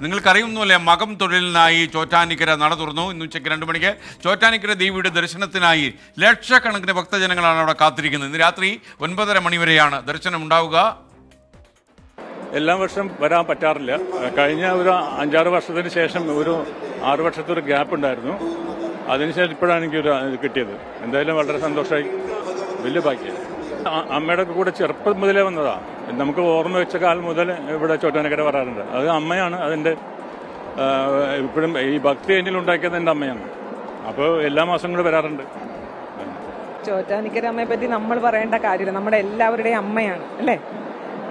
നിങ്ങൾക്കറിയുന്നല്ലേ, മകം തൊഴിലിനായി ചോറ്റാനിക്കര നട തുറന്നു. ഇന്ന് ഉച്ചയ്ക്ക് 2 മണിക്ക് ചോറ്റാനിക്കര ദേവിയുടെ ദർശനത്തിനായി ലക്ഷക്കണക്കിന് ഭക്തജനങ്ങളാണ് അവിടെ കാത്തിരിക്കുന്നത്. ഇന്ന് രാത്രി 9:30 മണിവരെയാണ് ദർശനം ഉണ്ടാവുക. എല്ലാ വർഷം വരാൻ പറ്റാറില്ല. കഴിഞ്ഞ ഒരു 5-6 വർഷത്തിന് ശേഷം ഒരു 6 വർഷത്തെ ഒരു ഗ്യാപ്പ് ഉണ്ടായിരുന്നു. അതിനുശേഷം ഇപ്പോഴാണ് എനിക്കൊരു ഇത് കിട്ടിയത്. എന്തായാലും വളരെ സന്തോഷമായി, വലിയ ഭാഗ്യം. അമ്മയുടെ കൂടെ ചെറുപ്പം മുതലേ വന്നതാ. നമുക്ക് ഓർമ്മ വെച്ച കാലം മുതൽ ഇവിടെ ചോറ്റാനിക്കര വരാറുണ്ട്. അത് അമ്മയാണ് അതിൻ്റെ ഇപ്പോഴും ഈ ഭക്തി എന്നിൽ ഉണ്ടാക്കിയത് എൻ്റെ അമ്മയാണ്. അപ്പോൾ എല്ലാ മാസം കൂടെ വരാറുണ്ട്. ചോറ്റാനിക്കര അമ്മയെ പറ്റി നമ്മൾ പറയേണ്ട കാര്യമില്ല, നമ്മുടെ എല്ലാവരുടെയും അമ്മയാണ് അല്ലേ.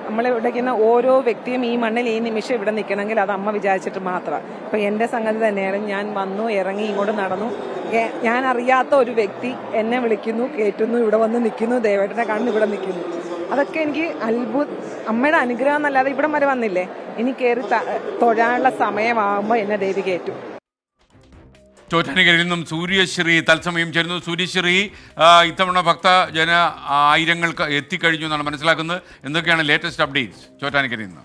നമ്മളെ വിളിക്കുന്ന ഓരോ വ്യക്തിയും ഈ മണ്ണിൽ ഈ നിമിഷം ഇവിടെ നിൽക്കണമെങ്കിൽ അത് അമ്മ വിചാരിച്ചിട്ട് മാത്രമാണ്. ഇപ്പം എൻ്റെ സംഗതി തന്നെയാണ്. ഞാൻ വന്നു, ഇറങ്ങി, ഇങ്ങോട്ട് നടന്നു. ഞാൻ അറിയാത്ത ഒരു വ്യക്തി എന്നെ വിളിക്കുന്നു, കയറ്റുന്നു, ഇവിടെ വന്ന് നിൽക്കുന്നു, ദേവേട്ടനെ കാണുന്നു, ഇവിടെ നിൽക്കുന്നു. അതൊക്കെ എനിക്ക് അമ്മയുടെ അനുഗ്രഹം എന്നല്ലാതെ ഇവിടം വരെ വന്നില്ലേ. ഇനി കയറി തൊഴാനുള്ള സമയമാകുമ്പോൾ എന്നെ ദേവി കയറ്റും. ചോറ്റാനിക്കരയിൽ നിന്നും സൂര്യശ്രീ തത്സമയം ചേരുന്നു. സൂര്യശ്രീ, ഇത്തവണ ഭക്തജന ആയിരങ്ങൾക്ക് എത്തിക്കഴിഞ്ഞു എന്നാണ് മനസ്സിലാക്കുന്നത്. എന്തൊക്കെയാണ് ലേറ്റസ്റ്റ് അപ്ഡേറ്റ്സ് ചോറ്റാനിക്കരയിൽ നിന്ന്?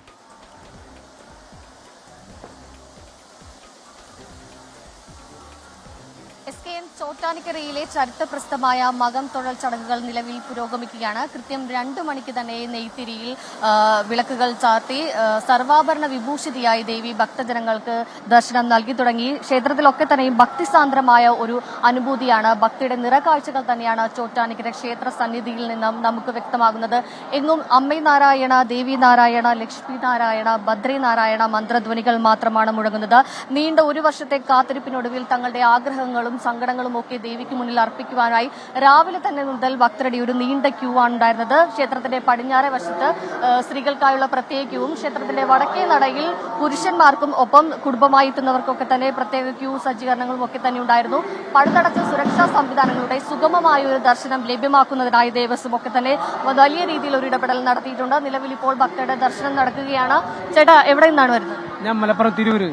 ചോറ്റാനിക്കരയിലെ ചരിത്രപ്രസിദ്ധമായ മകം തൊഴൽ ചടങ്ങുകൾ നിലവിൽ പുരോഗമിക്കുകയാണ്. കൃത്യം 2 മണിക്ക് തന്നെ നെയ്ത്തിരിയിൽ വിളക്കുകൾ ചാർത്തി സർവാഭരണ വിഭൂഷിതയായി ദേവി ഭക്തജനങ്ങൾക്ക് ദർശനം നൽകി തുടങ്ങി. ക്ഷേത്രത്തിലൊക്കെ തന്നെയും ഭക്തിസാന്ദ്രമായ ഒരു അനുഭൂതിയാണ്, ഭക്തിയുടെ നിറകാഴ്ചകൾ തന്നെയാണ് ചോറ്റാനിക്കര ക്ഷേത്ര സന്നിധിയിൽ നിന്നും നമുക്ക് വ്യക്തമാകുന്നത്. എങ്ങും അമ്മേ നാരായണ, ദേവി നാരായണ, ലക്ഷ്മി നാരായണ, ഭദ്രേ നാരായണ മന്ത്രധ്വനികൾ മാത്രമാണ് മുഴങ്ങുന്നത്. നീണ്ട 1 വർഷത്തെ കാത്തിരിപ്പിനൊടുവിൽ തങ്ങളുടെ ആഗ്രഹങ്ങളും സങ്കടങ്ങളും ഒക്കെ ദേവിക്ക് മുന്നിൽ അർപ്പിക്കുവാനായി രാവിലെ തന്നെ മുതൽ ഭക്തരുടെ ഒരു നീണ്ട ക്യൂ ആണ് ഉണ്ടായിരുന്നത്. ക്ഷേത്രത്തിന്റെ പടിഞ്ഞാറേ വശത്ത് സ്ത്രീകൾക്കായുള്ള പ്രത്യേക ക്യൂവും ക്ഷേത്രത്തിന്റെ വടക്കേ നടയിൽ പുരുഷന്മാർക്കും ഒപ്പം കുടുംബമായി എത്തുന്നവർക്കൊക്കെ തന്നെ പ്രത്യേക ക്യൂ സജ്ജീകരണങ്ങളും ഒക്കെ തന്നെ ഉണ്ടായിരുന്നു. പഴുതടച്ച സുരക്ഷാ സംവിധാനങ്ങളുടെ സുഗമമായ ഒരു ദർശനം ലഭ്യമാക്കുന്നതിനായി ദേവസ്വം ഒക്കെ തന്നെ വലിയ രീതിയിൽ ഒരു ഇടപെടൽ നടത്തിയിട്ടുണ്ട്. നിലവിൽ ഇപ്പോൾ ഭക്തരുടെ ദർശനം നടക്കുകയാണ്. ചേട്ടാ, എവിടെ നിന്നാണ് വരുന്നത്? ഞാൻ മലപ്പുറം തിരൂര്.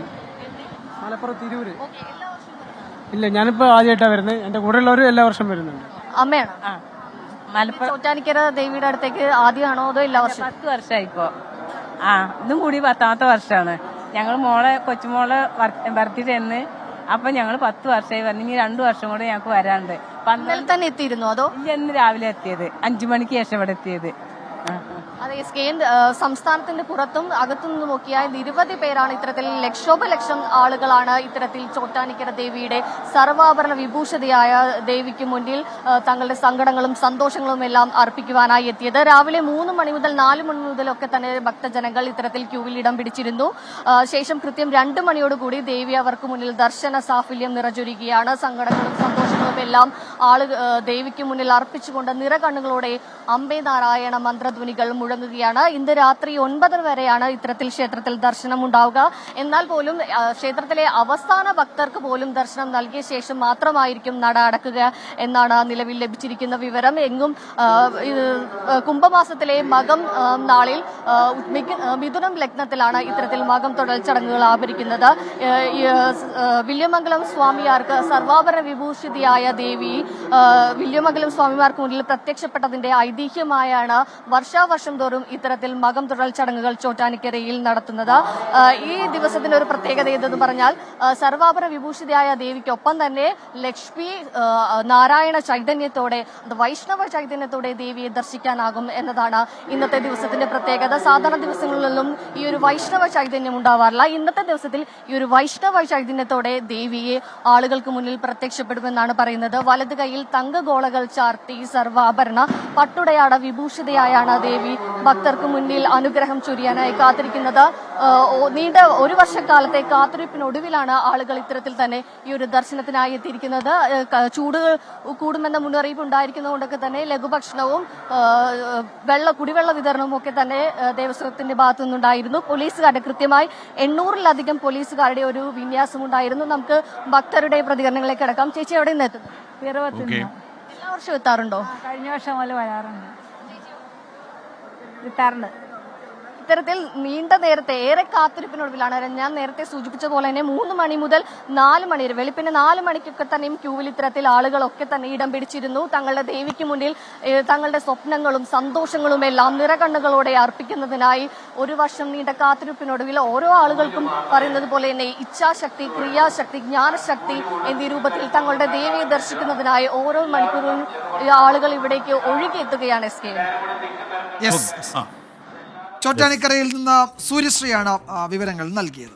ഇല്ല, ഞാനിപ്പോ ആദ്യമായിട്ടാണ് വരുന്നത്. എന്റെ കൂടെ ഉള്ളവരും എല്ലാ വർഷം വരുന്നുണ്ട്. അമ്മയാണ് മലപ്പുറം ചോറ്റാനിക്കര ദേവിയുടെ അടുത്തേക്ക് ആദ്യമാണോ അതോ എല്ലാ വർഷം? 10 വർഷമായി ഇപ്പോ. ഇതും കൂടി 10ാമത്തെ വർഷമാണ്. ഞങ്ങൾ കൊച്ചുമോളെ ബർത്ത്ഡേന്ന് അപ്പൊ ഞങ്ങൾ 10 വർഷമായി പറഞ്ഞു. ഇനി 2 വർഷം കൂടെ ഞങ്ങൾക്ക് വരാനുണ്ട്. ഇന്നലെ തന്നെ എത്തിയിരുന്നു അതോ? ഇന്ന് രാവിലെ എത്തിയത്, 5 മണിക്ക് ശേഷം ഇവിടെ എത്തിയത്. അതെ, സംസ്ഥാനത്തിന്റെ പുറത്തും അകത്തു നിന്നുമൊക്കെയായി നിരവധി പേരാണ് ഇത്തരത്തിൽ ലക്ഷോപലക്ഷം ആളുകളാണ് ഇത്തരത്തിൽ ചോറ്റാനിക്കര ദേവിയുടെ സർവാഭരണ വിഭൂഷിതയായ ദേവിക്ക് മുന്നിൽ തങ്ങളുടെ സങ്കടങ്ങളും സന്തോഷങ്ങളും എല്ലാം അർപ്പിക്കുവാനായി എത്തിയത്. രാവിലെ 3 മണി മുതൽ 4 മണി മുതലൊക്കെ തന്നെ ഭക്തജനങ്ങൾ ഇത്തരത്തിൽ ക്യൂവിൽ ഇടം പിടിച്ചിരുന്നു. ശേഷം കൃത്യം 2 മണിയോടുകൂടി ദേവി അവർക്ക് മുന്നിൽ ദർശന സാഫല്യം നിറചൊരിയുകയാണ്. സങ്കടങ്ങളും സന്തോഷങ്ങളും എല്ലാം ദേവിക്ക് മുന്നിൽ അർപ്പിച്ചുകൊണ്ട് നിറകണ്ണുകളോടെ അമ്പേ നാരായണ മന്ത്രധ്വനികൾ മുഴങ്ങുകയാണ്. ഇന്ന് രാത്രി 9 വരെയാണ് ഇത്തരത്തിൽ ക്ഷേത്രത്തിൽ ദർശനം ഉണ്ടാവുക. എന്നാൽ പോലും ക്ഷേത്രത്തിലെ അവസാന ഭക്തർക്ക് പോലും ദർശനം നൽകിയ ശേഷം മാത്രമായിരിക്കും നട അടക്കുക എന്നാണ് നിലവിൽ ലഭിച്ചിരിക്കുന്ന വിവരം. എങ്ങും കുംഭമാസത്തിലെ മകം നാളിൽ മിഥുനം ലഗ്നത്തിലാണ് ഇത്തരത്തിൽ മകം തൊഴൽ ചടങ്ങുകൾ ആചരിക്കുന്നത്. വില്യമംഗലം സ്വാമിയാർക്ക് സർവാഭരണ വിഭൂഷിതയായ ദേവി വില്യമംഗലം സ്വാമിമാർക്ക് മുന്നിൽ പ്രത്യക്ഷപ്പെട്ടതിന്റെ ഐതിഹ്യമായാണ് വർഷാവർഷം തോറും ഇത്തരത്തിൽ മകം തൊഴൽ ചടങ്ങുകൾ ചോറ്റാനിക്കരയിൽ നടത്തുന്നത്. ഈ ദിവസത്തിന്റെ ഒരു പ്രത്യേകത എന്തെന്ന് പറഞ്ഞാൽ സർവാഭരണ വിഭൂഷിതയായ ദേവിക്കൊപ്പം തന്നെ ലക്ഷ്മി നാരായണ ചൈതന്യത്തോടെ, വൈഷ്ണവ ചൈതന്യത്തോടെ ദേവിയെ ദർശിക്കാനാകും എന്നതാണ് ഇന്നത്തെ ദിവസത്തിന്റെ പ്രത്യേകത. സാധാരണ ദിവസങ്ങളിലൊന്നും ഈ ഒരു വൈഷ്ണവ ചൈതന്യം ഉണ്ടാവാറില്ല. ഇന്നത്തെ ദിവസത്തിൽ ഈ ഒരു വൈഷ്ണവ ചൈതന്യത്തോടെ ദേവിയെ ആളുകൾക്ക് മുന്നിൽ പ്രത്യക്ഷപ്പെടുമെന്നാണ് പറയുന്നത്. വലത് കൈയിൽ തങ്കഗോളകൾ ചാർത്തി സർവാഭരണ പട്ടുടയാട വിഭൂഷിതയായാണ് ദേവി ഭക്തർക്ക് മുന്നിൽ അനുഗ്രഹം ചൊരിയാനായി കാത്തിരിക്കുന്നത്. നീണ്ട 1 വർഷക്കാലത്തെ കാത്തിരിപ്പിനൊടുവിലാണ് ആളുകൾ ഇത്തരത്തിൽ തന്നെ ഈ ഒരു ദർശനത്തിനായി എത്തിയിരിക്കുന്നത്. ചൂട് കൂടുമെന്ന മുന്നറിയിപ്പ് ഉണ്ടായിരിക്കുന്നതുകൊണ്ടൊക്കെ തന്നെ ലഘുഭക്ഷണവും കുടിവെള്ള വിതരണവും ഒക്കെ തന്നെ ദേവസ്വത്തിന്റെ ഭാഗത്തു നിന്നുണ്ടായിരുന്നു. പോലീസുകാരുടെ കൃത്യമായി 800-ലധികം പോലീസുകാരുടെ ഒരു വിന്യാസം ഉണ്ടായിരുന്നു. നമുക്ക് ഭക്തരുടെ പ്രതികരണങ്ങളിലേക്ക് കിടക്കാം. ചേച്ചി എവിടെ നിന്ന് എത്തുന്നു? എല്ലാ വർഷവും എത്താറുണ്ടോ? കഴിഞ്ഞ വർഷം മുതൽ വരാറുണ്ട്. ഇത്തരത്തിൽ നീണ്ട നേരത്തെ ഏറെ കാത്തിരിപ്പിനൊടുവിലാണ് ഞാൻ നേരത്തെ സൂചിപ്പിച്ചതുപോലെ തന്നെ 3 മണി മുതൽ 4 മണി വരെ വെളുപ്പിന് 4 മണിക്കൊക്കെ തന്നെയും ക്യൂവിൽ ഇത്തരത്തിൽ ആളുകളൊക്കെ തന്നെ ഇടം പിടിച്ചിരുന്നു. തങ്ങളുടെ ദേവിക്ക് മുന്നിൽ തങ്ങളുടെ സ്വപ്നങ്ങളും സന്തോഷങ്ങളും എല്ലാം നിറകണ്ണുകളോടെ അർപ്പിക്കുന്നതിനായി 1 വർഷം നീണ്ട കാത്തിരിപ്പിനൊടുവിൽ ഓരോ ആളുകൾക്കും പറയുന്നത് പോലെ തന്നെ ഇച്ഛാശക്തി, ക്രിയാശക്തി, ജ്ഞാനശക്തി എന്നീ രൂപത്തിൽ തങ്ങളുടെ ദേവിയെ ദർശിക്കുന്നതിനായി ഓരോ മണിക്കൂറും ആളുകൾ ഇവിടേക്ക് ഒഴുകിയെത്തുകയാണ്. എസ് കെ ചോറ്റാനിക്കരയിൽ നിന്ന് സൂര്യശ്രീയാണ് വിവരങ്ങൾ നൽകിയത്.